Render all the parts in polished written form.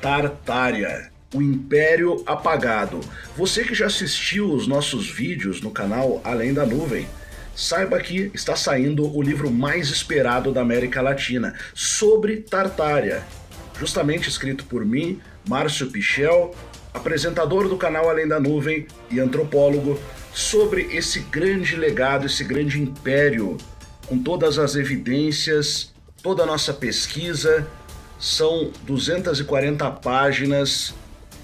Tartária, o Império Apagado. Você que já assistiu os nossos vídeos no canal Além da Nuvem, saiba que está saindo o livro mais esperado da América Latina, sobre Tartária, justamente escrito por mim, Márcio Pichel, apresentador do canal Além da Nuvem e antropólogo, sobre esse grande legado, esse grande império, com todas as evidências, toda a nossa pesquisa. São 240 páginas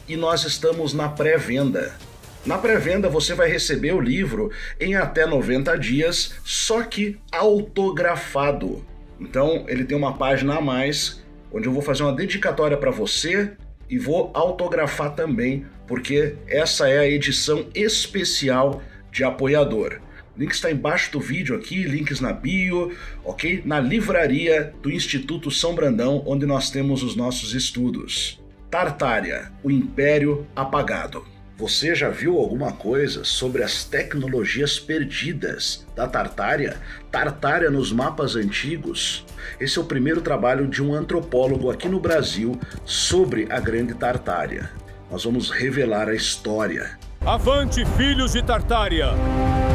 e nós estamos na pré-venda. Na pré-venda você vai receber o livro em até 90 dias, só que autografado. Então ele tem uma página a mais, onde eu vou fazer uma dedicatória para você e vou autografar também, porque essa é a edição especial de apoiador. O link está embaixo do vídeo aqui, links na bio, ok? Na livraria do Instituto São Brandão, onde nós temos os nossos estudos. Tartária, o Império Apagado. Você já viu alguma coisa sobre as tecnologias perdidas da Tartária? Tartária nos mapas antigos? Esse é o primeiro trabalho de um antropólogo aqui no Brasil sobre a Grande Tartária. Nós vamos revelar a história. Avante, filhos de Tartária!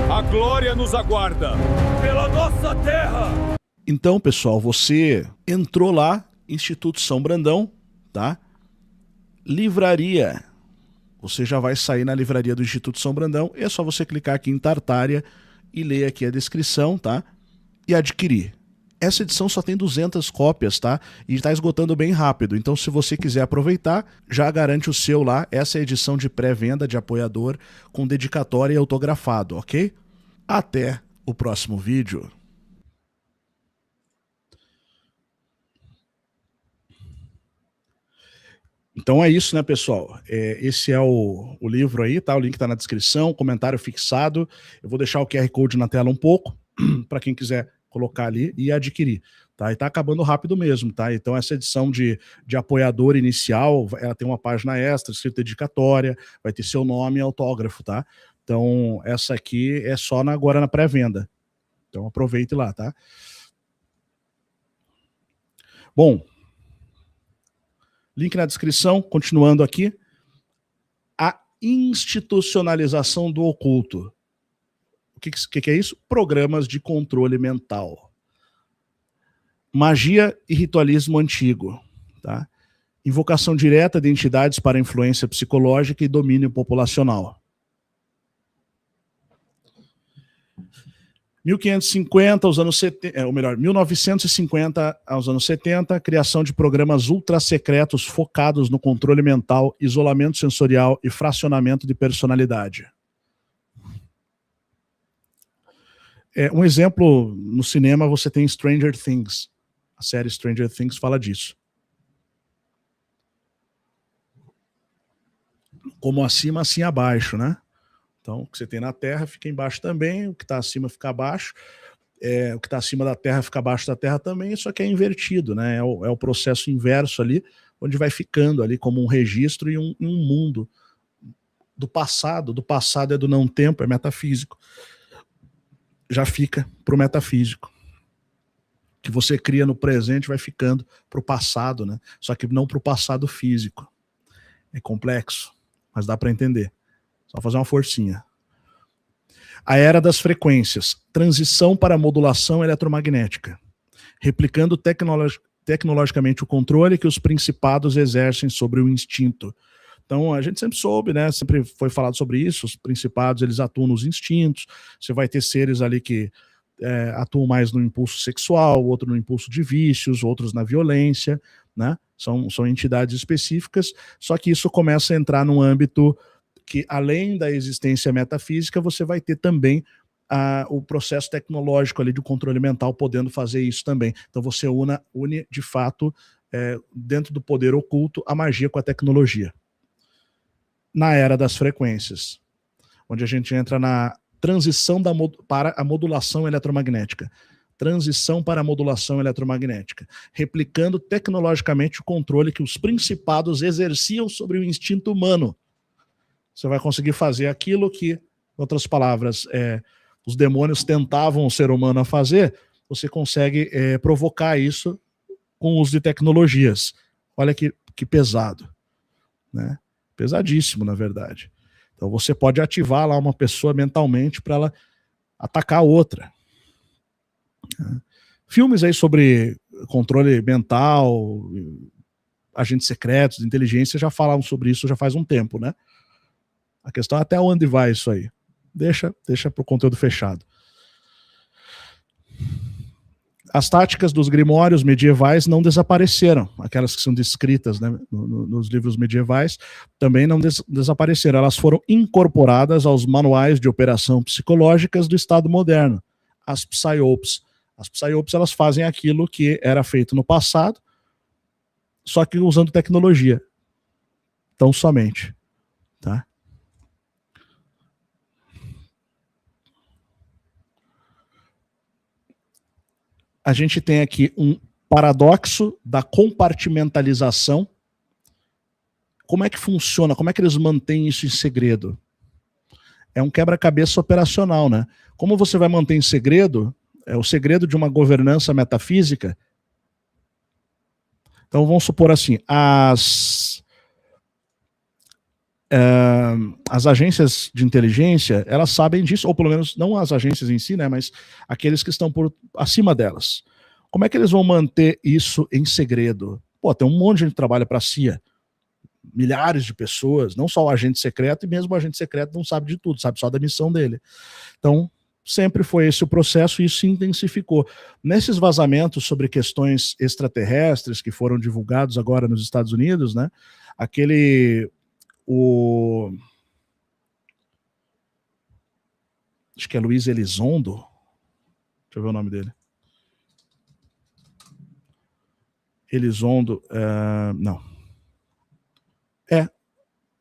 A glória nos aguarda! Pela nossa terra! Então, pessoal, você entrou lá, Instituto São Brandão, tá? Livraria. Você já vai sair na livraria do Instituto São Brandão. É só você clicar aqui em Tartária e ler aqui a descrição, tá? E adquirir. Essa edição só tem 200 cópias, tá? E está esgotando bem rápido. Então, se você quiser aproveitar, já garante o seu lá. Essa é a edição de pré-venda de apoiador com dedicatória e autografado, ok? Até o próximo vídeo. Então é isso, né, pessoal? Esse é o livro aí, tá? O link tá na descrição, comentário fixado. Eu vou deixar o QR Code na tela um pouco, para quem quiser colocar ali e adquirir, tá? E tá acabando rápido mesmo, tá? Então essa edição de apoiador inicial, ela tem uma página extra, escrita dedicatória, vai ter seu nome e autógrafo, tá? Então essa aqui é só agora na pré-venda. Então aproveite lá, tá? Bom, link na descrição, continuando aqui. A institucionalização do oculto. O que é isso? Programas de controle mental. Magia e ritualismo antigo. Tá? Invocação direta de entidades para influência psicológica e domínio populacional. 1550 aos anos 70, ou melhor, 1950 aos anos 70, criação de programas ultra-secretos focados no controle mental, isolamento sensorial e fracionamento de personalidade. Um exemplo, no cinema você tem Stranger Things. A série Stranger Things fala disso. Como acima, assim abaixo, né? Então, o que você tem na Terra fica embaixo também, o que está acima fica abaixo, o que está acima da Terra fica abaixo da Terra também, só que é invertido, né? É o processo inverso ali, onde vai ficando ali como um registro e um mundo do passado é do não tempo, é metafísico. Já fica para o metafísico. Que você cria no presente vai ficando para o passado, né? Só que não para o passado físico. É complexo, mas dá para entender. Só fazer uma forcinha. A era das frequências. Transição para modulação eletromagnética. Replicando tecnologicamente o controle que os principados exercem sobre o instinto. Então, a gente sempre soube, né? Sempre foi falado sobre isso. Os principados, eles atuam nos instintos. Você vai ter seres ali que atuam mais no impulso sexual, outro no impulso de vícios, outros na violência, né? São entidades específicas. Só que isso começa a entrar num âmbito que, além da existência metafísica, você vai ter também o processo tecnológico ali do controle mental podendo fazer isso também. Então você une de fato, dentro do poder oculto, a magia com a tecnologia. Na era das frequências, onde a gente entra na transição para a modulação eletromagnética. Transição para a modulação eletromagnética. Replicando tecnologicamente o controle que os principados exerciam sobre o instinto humano. Você vai conseguir fazer aquilo que, em outras palavras, os demônios tentavam o ser humano a fazer, você consegue provocar isso com o uso de tecnologias. Olha que pesado. né? Pesadíssimo, na verdade. Então você pode ativar lá uma pessoa mentalmente para ela atacar outra. Filmes aí sobre controle mental, agentes secretos, inteligência, já falavam sobre isso já faz um tempo, né? A questão é até onde vai isso aí. Deixa para o conteúdo fechado. As táticas dos grimórios medievais não desapareceram. Aquelas que são descritas, né, nos livros medievais também não desapareceram. Elas foram incorporadas aos manuais de operação psicológicas do Estado moderno, as PSYOPs. As PSYOPs, elas fazem aquilo que era feito no passado, só que usando tecnologia. Tão somente. Tá? A gente tem aqui um paradoxo da compartimentalização. Como é que funciona? Como é que eles mantêm isso em segredo? É um quebra-cabeça operacional, né? Como você vai manter em segredo? É o segredo de uma governança metafísica. Então vamos supor assim, as agências de inteligência, elas sabem disso, ou pelo menos não as agências em si, né, mas aqueles que estão por acima delas. Como é que eles vão manter isso em segredo? Pô, tem um monte de gente que trabalha para a CIA, milhares de pessoas, não só o agente secreto, e mesmo o agente secreto não sabe de tudo, sabe só da missão dele. Então, sempre foi esse o processo e isso se intensificou. Nesses vazamentos sobre questões extraterrestres que foram divulgados agora nos Estados Unidos, né, acho que é Luiz Elizondo, deixa eu ver o nome dele. Elizondo, não. É,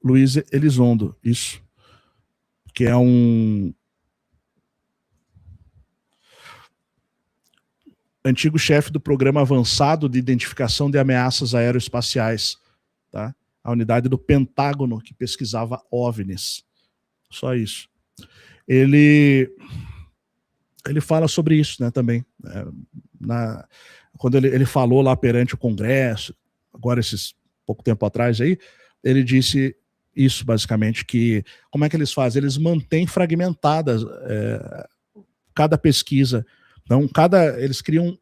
Luiz Elizondo, isso. Que é um antigo chefe do Programa Avançado de Identificação de Ameaças Aeroespaciais, tá? A unidade do Pentágono que pesquisava OVNIs. Só isso. Ele fala sobre isso, né, também. Quando ele falou lá perante o Congresso, agora esses pouco tempo atrás aí, ele disse isso basicamente, que como é que eles fazem? Eles mantêm fragmentadas cada pesquisa. Então, eles criam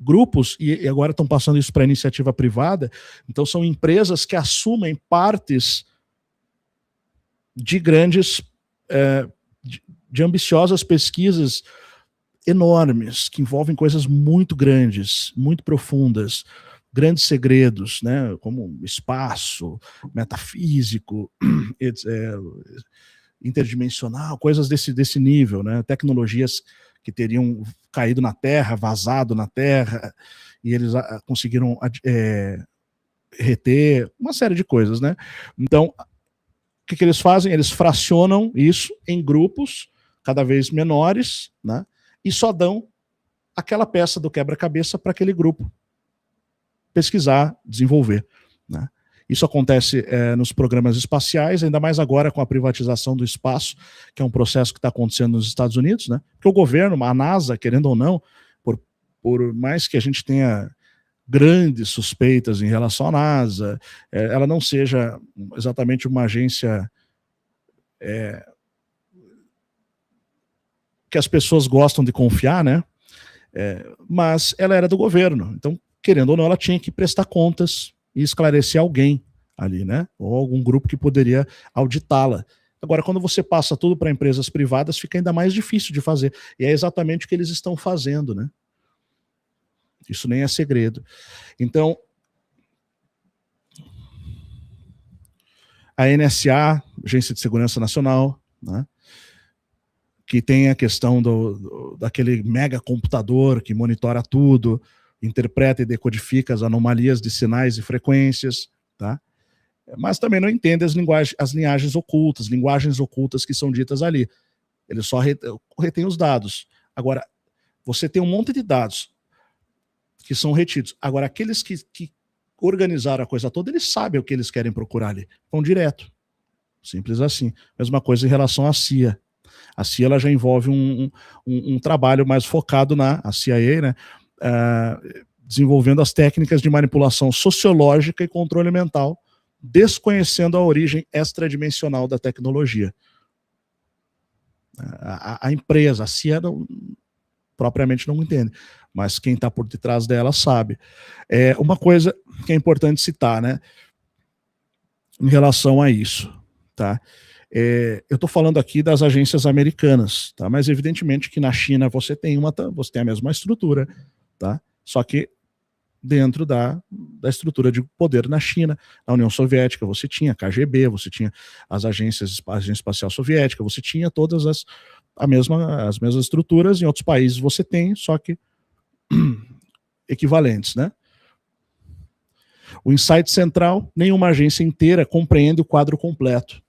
grupos, e agora estão passando isso para iniciativa privada, então são empresas que assumem partes de grandes, de ambiciosas pesquisas enormes, que envolvem coisas muito grandes, muito profundas, grandes segredos, né, como espaço, metafísico, interdimensional, coisas desse nível, né, tecnologias que teriam caído na Terra, vazado na Terra, e eles conseguiram reter uma série de coisas, né? Então, o que eles fazem? Eles fracionam isso em grupos cada vez menores, né? E só dão aquela peça do quebra-cabeça para aquele grupo pesquisar, desenvolver, né? Isso acontece nos programas espaciais, ainda mais agora com a privatização do espaço, que é um processo que está acontecendo nos Estados Unidos, né? Porque o governo, a NASA, querendo ou não, por mais que a gente tenha grandes suspeitas em relação à NASA, ela não seja exatamente uma agência que as pessoas gostam de confiar, né? Mas ela era do governo, então, querendo ou não, ela tinha que prestar contas e esclarecer alguém ali, né? Ou algum grupo que poderia auditá-la. Agora, quando você passa tudo para empresas privadas, fica ainda mais difícil de fazer. E é exatamente o que eles estão fazendo, né? Isso nem é segredo. Então, a NSA, Agência de Segurança Nacional, né? Que tem a questão daquele mega computador que monitora tudo, interpreta e decodifica as anomalias de sinais e frequências, tá? Mas também não entende as linhagens ocultas que são ditas ali. Ele só retém os dados. Agora, você tem um monte de dados que são retidos. Agora, aqueles que organizaram a coisa toda, eles sabem o que eles querem procurar ali. Vão direto. Simples assim. Mesma coisa em relação à CIA. A CIA ela já envolve um trabalho mais focado a CIA, né? Desenvolvendo as técnicas de manipulação sociológica e controle mental desconhecendo a origem extradimensional da tecnologia. A empresa, a CIA, propriamente não entende, mas quem está por detrás dela sabe. Uma coisa que é importante citar, né, em relação a isso, tá? Eu estou falando aqui das agências americanas, tá? Mas evidentemente que na China você tem a mesma estrutura, tá? Só que dentro da estrutura de poder na China. Na União Soviética você tinha KGB, você tinha a Agência Espacial Soviética, você tinha todas as mesmas estruturas. Em outros países você tem, só que equivalentes, né? O insight central: nenhuma agência inteira compreende o quadro completo.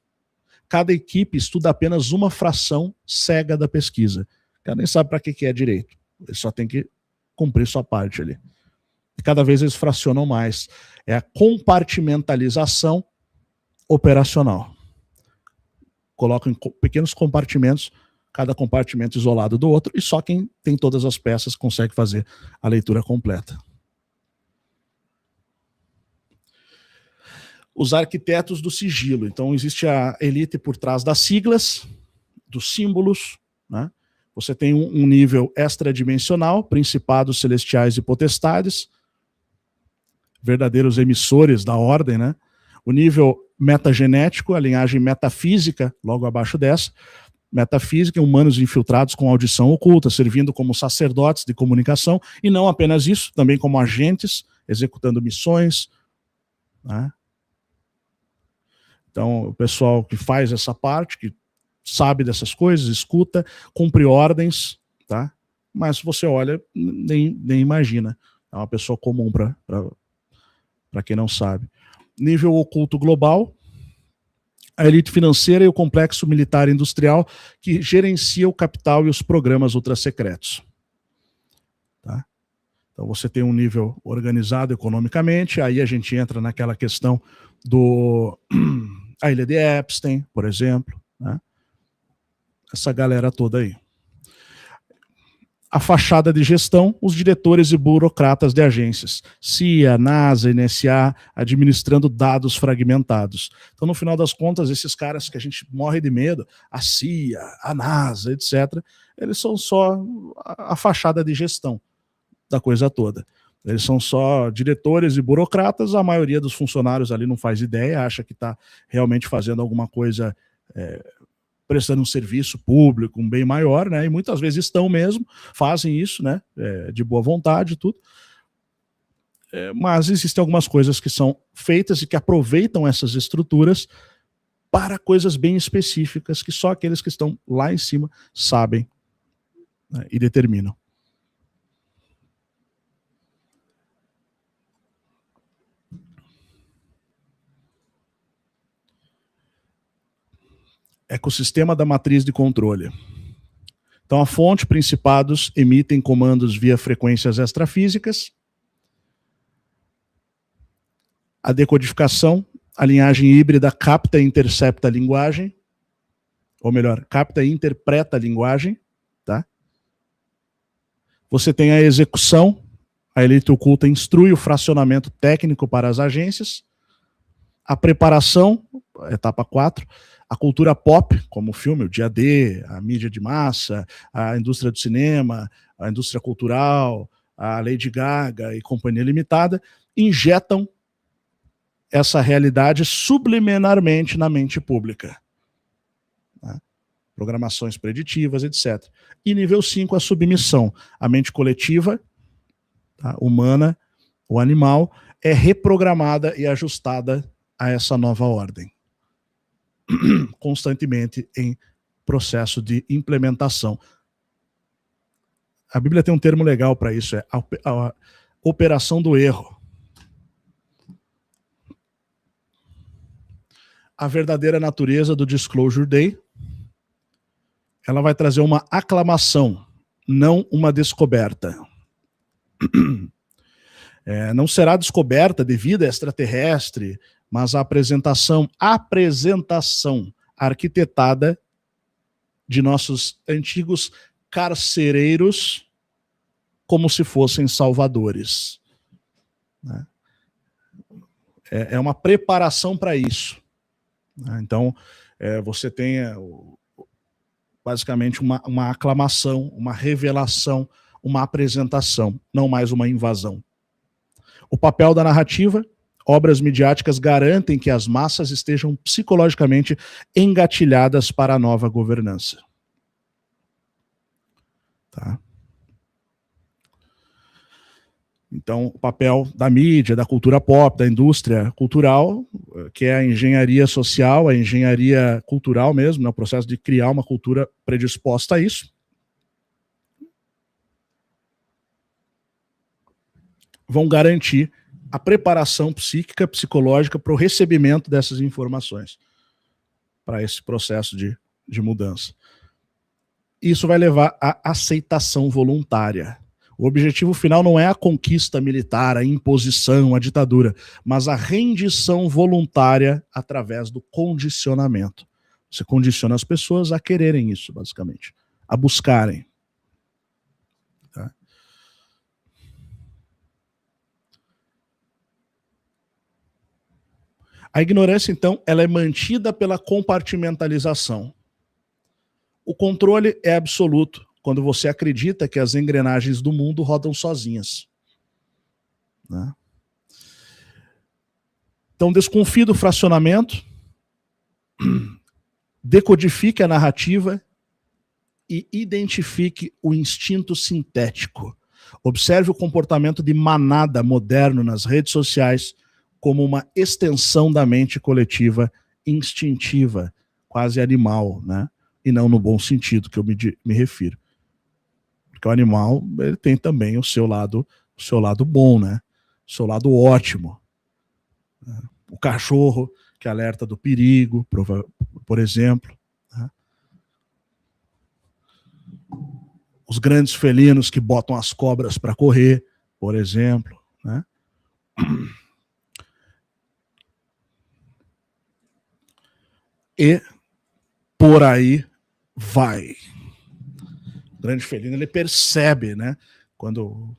Cada equipe estuda apenas uma fração cega da pesquisa. O cara nem sabe para que é direito. Ele só tem que cumprir sua parte ali. E cada vez eles fracionam mais. É a compartimentalização operacional. Colocam em pequenos compartimentos, cada compartimento isolado do outro, e só quem tem todas as peças consegue fazer a leitura completa. Os arquitetos do sigilo. Então existe a elite por trás das siglas, dos símbolos, né? Você tem um nível extradimensional, principados celestiais e potestades, verdadeiros emissores da ordem, né? O nível metagenético, a linhagem metafísica, logo abaixo dessa, metafísica, humanos infiltrados com audição oculta, servindo como sacerdotes de comunicação, e não apenas isso, também como agentes, executando missões, né? Então, o pessoal que faz essa parte, que sabe dessas coisas, escuta, cumpre ordens, tá? Mas se você olha, nem imagina. É uma pessoa comum para quem não sabe. Nível oculto global, a elite financeira e o complexo militar e industrial que gerencia o capital e os programas ultrasecretos. Tá? Então você tem um nível organizado economicamente, aí a gente entra naquela questão a ilha de Epstein, por exemplo, né? Essa galera toda aí. A fachada de gestão, os diretores e burocratas de agências, CIA, NASA, NSA, administrando dados fragmentados. Então, no final das contas, esses caras que a gente morre de medo, a CIA, a NASA, etc., eles são só a fachada de gestão da coisa toda. Eles são só diretores e burocratas, a maioria dos funcionários ali não faz ideia, acha que está realmente fazendo alguma coisa, prestando um serviço público, um bem maior, né? E muitas vezes estão mesmo, fazem isso, né? De boa vontade e tudo. Mas existem algumas coisas que são feitas e que aproveitam essas estruturas para coisas bem específicas que só aqueles que estão lá em cima sabem, né? E determinam. Ecossistema da matriz de controle. Então a fonte, principados, emitem comandos via frequências extrafísicas. A decodificação, a linhagem híbrida capta e intercepta a linguagem, ou melhor, capta e interpreta a linguagem, tá? Você tem a execução, a elite oculta instrui o fracionamento técnico para as agências. A preparação, etapa 4, a cultura pop, como o filme, o dia D, a mídia de massa, a indústria do cinema, a indústria cultural, a Lady Gaga e Companhia Limitada, injetam essa realidade subliminarmente na mente pública. Né? Programações preditivas, etc. E nível 5, a submissão. A mente coletiva, tá, humana, o animal, é reprogramada e ajustada a essa nova ordem. Constantemente em processo de implementação. A Bíblia tem um termo legal para isso, é a operação do erro. A verdadeira natureza do Disclosure Day, ela vai trazer uma aclamação, não uma descoberta. Não será descoberta de vida extraterrestre, mas a apresentação arquitetada de nossos antigos carcereiros como se fossem salvadores. Né? é uma preparação para isso. Então, você tem basicamente uma aclamação, uma revelação, uma apresentação, não mais uma invasão. O papel da narrativa: obras midiáticas garantem que as massas estejam psicologicamente engatilhadas para a nova governança. Tá? Então, o papel da mídia, da cultura pop, da indústria cultural, que é a engenharia social, a engenharia cultural mesmo, né, o processo de criar uma cultura predisposta a isso, vão garantir a preparação psíquica, psicológica para o recebimento dessas informações, para esse processo de mudança. Isso vai levar à aceitação voluntária. O objetivo final não é a conquista militar, a imposição, a ditadura, mas a rendição voluntária através do condicionamento. Você condiciona as pessoas a quererem isso, basicamente, a buscarem. Tá? A ignorância, então, ela é mantida pela compartimentalização. O controle é absoluto quando você acredita que as engrenagens do mundo rodam sozinhas. Né? Então, desconfie do fracionamento, decodifique a narrativa e identifique o instinto sintético. Observe o comportamento de manada moderno nas redes sociais como uma extensão da mente coletiva instintiva, quase animal, né? E não no bom sentido que eu me refiro. Porque o animal, ele tem também o seu lado bom, né? O seu lado ótimo. O cachorro que alerta do perigo, por exemplo. Né? Os grandes felinos que botam as cobras para correr, por exemplo. Né? E por aí vai. O grande felino, ele percebe, né, quando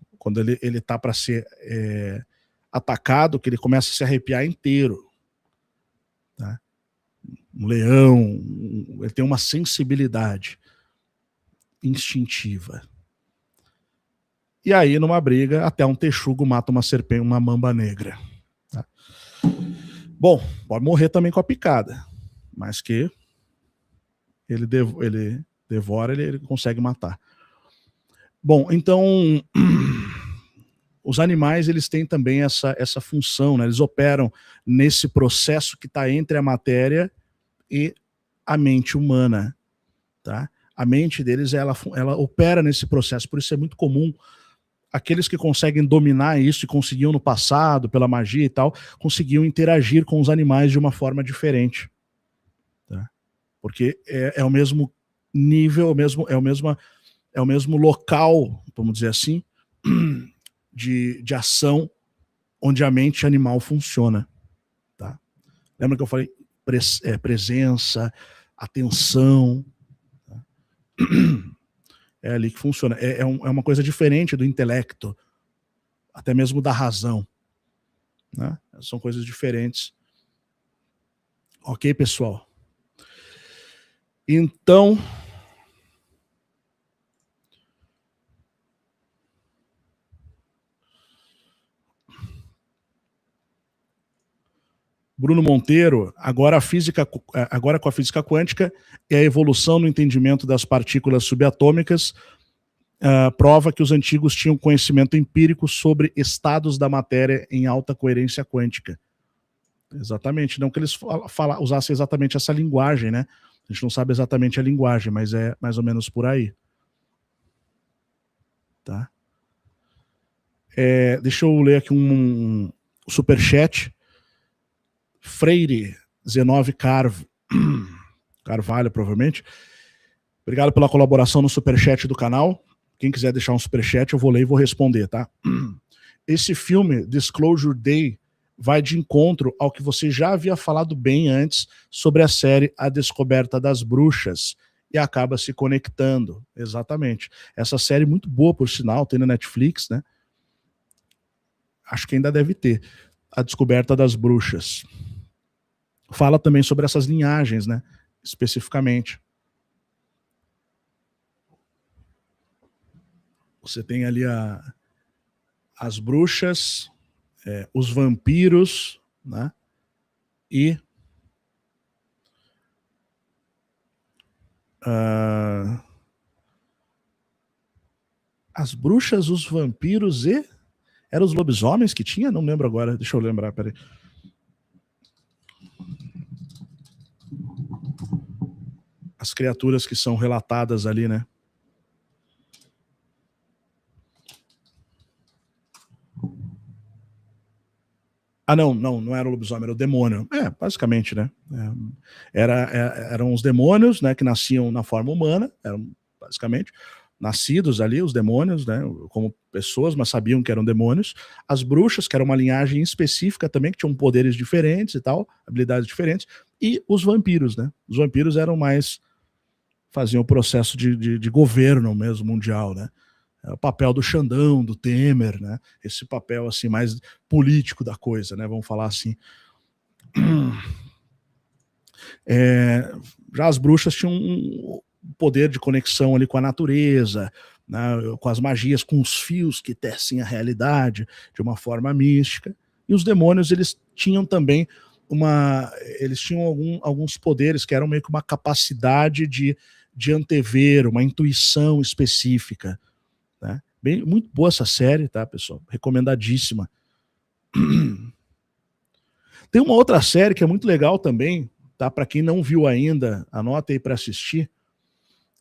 ele tá para ser atacado, que ele começa a se arrepiar inteiro. Tá? Um leão, ele tem uma sensibilidade instintiva. E aí, numa briga, até um texugo mata uma serpente, uma mamba negra. Tá? Bom, pode morrer também com a picada, mas que ele devora, ele consegue matar. Bom, então, os animais, eles têm também essa função, né? Eles operam nesse processo que está entre a matéria e a mente humana. Tá? A mente deles, ela opera nesse processo, por isso é muito comum aqueles que conseguem dominar isso, e conseguiam no passado, pela magia e tal, conseguiam interagir com os animais de uma forma diferente. Tá? Porque é o mesmo nível, é o mesmo local, vamos dizer assim, de ação onde a mente animal funciona. Tá? Lembra que eu falei presença, atenção? Tá? É ali que funciona. É uma coisa diferente do intelecto, até mesmo da razão. Né? São coisas diferentes. Ok, pessoal? Então, Bruno Monteiro, agora com a física quântica e a evolução no entendimento das partículas subatômicas, prova que os antigos tinham conhecimento empírico sobre estados da matéria em alta coerência quântica. Exatamente, não que eles usassem exatamente essa linguagem, né? A gente não sabe exatamente a linguagem, mas é mais ou menos por aí. Tá? Deixa eu ler aqui um superchat. Freire Zenove Carvalho, provavelmente. Obrigado pela colaboração no superchat do canal. Quem quiser deixar um superchat, eu vou ler e vou responder, tá? Esse filme, Disclosure Day, vai de encontro ao que você já havia falado bem antes sobre a série A Descoberta das Bruxas, e acaba se conectando. Exatamente. Essa série muito boa, por sinal, tem na Netflix, né? Acho que ainda deve ter. a descoberta das bruxas. Fala também sobre essas linhagens, né? Especificamente. Você tem ali as bruxas, os vampiros, né? E as bruxas, os vampiros e... Eram os lobisomens que tinha? Não lembro agora. Deixa eu lembrar, peraí. As criaturas que são relatadas ali, né? Ah, não era o lobisomem, era o demônio. Basicamente, né? Eram os demônios, né, que nasciam na forma humana, eram basicamente nascidos ali, os demônios, né, como pessoas, mas sabiam que eram demônios. As bruxas, que era uma linhagem específica também, que tinham poderes diferentes e tal, habilidades diferentes. E os vampiros, né? Os vampiros eram mais... faziam o processo de governo mesmo, mundial, né? O papel do Xandão, do Temer, né? Esse papel assim mais político da coisa, né? Vamos falar assim. Já as bruxas tinham um poder de conexão ali com a natureza, né? Com as magias, com os fios que tecem a realidade de uma forma mística. E os demônios, eles tinham também eles tinham alguns poderes que eram meio que uma capacidade de antever, uma intuição específica. Né? Muito boa essa série, tá, pessoal? Recomendadíssima. Tem uma outra série que é muito legal também, tá? Para quem não viu ainda, anota aí para assistir,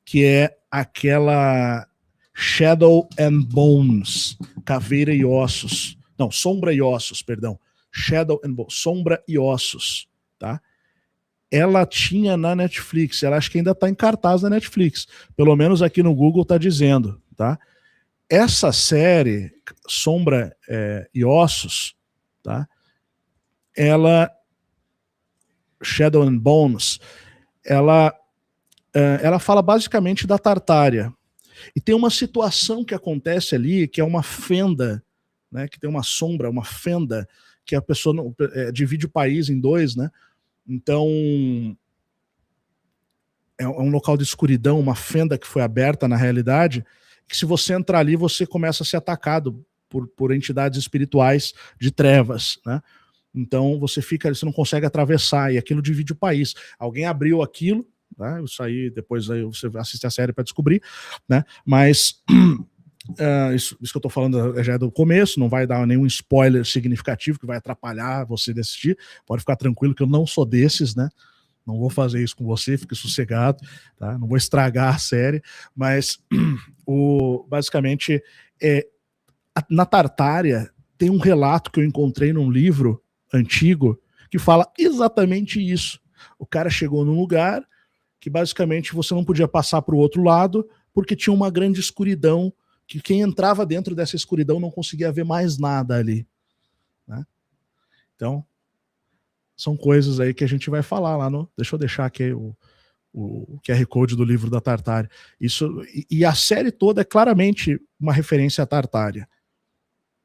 que é aquela Shadow and Bones, Caveira e Ossos. Não, Sombra e Ossos, perdão. Shadow and Bones, Sombra e Ossos, tá? Ela tinha na Netflix, ela acho que ainda está em cartaz na Netflix, pelo menos aqui no Google está dizendo, tá? Essa série, Sombra e Ossos, tá? Ela, Shadow and Bones, ela fala basicamente da Tartária. E tem uma situação que acontece ali, que é uma fenda, né? Que tem uma sombra, uma fenda, que a pessoa divide o país em dois, né? Então, é um local de escuridão, uma fenda que foi aberta na realidade, que se você entrar ali, você começa a ser atacado por entidades espirituais de trevas, né? Então, você não consegue atravessar, e aquilo divide o país. Alguém abriu aquilo, né? Isso aí, depois aí você assiste a série para descobrir, né? Mas... isso que eu tô falando já é do começo, não vai dar nenhum spoiler significativo que vai atrapalhar você de assistir, pode ficar tranquilo que eu não sou desses, né? Não vou fazer isso com você, fique sossegado, tá? Não vou estragar a série, mas basicamente na Tartária tem um relato que eu encontrei num livro antigo que fala exatamente isso. O cara chegou num lugar que basicamente você não podia passar para o outro lado porque tinha uma grande escuridão, que quem entrava dentro dessa escuridão não conseguia ver mais nada ali, né? Então, são coisas aí que a gente vai falar lá no... Deixa eu deixar aqui o QR Code do livro da Tartária. E a série toda é claramente uma referência à Tartária,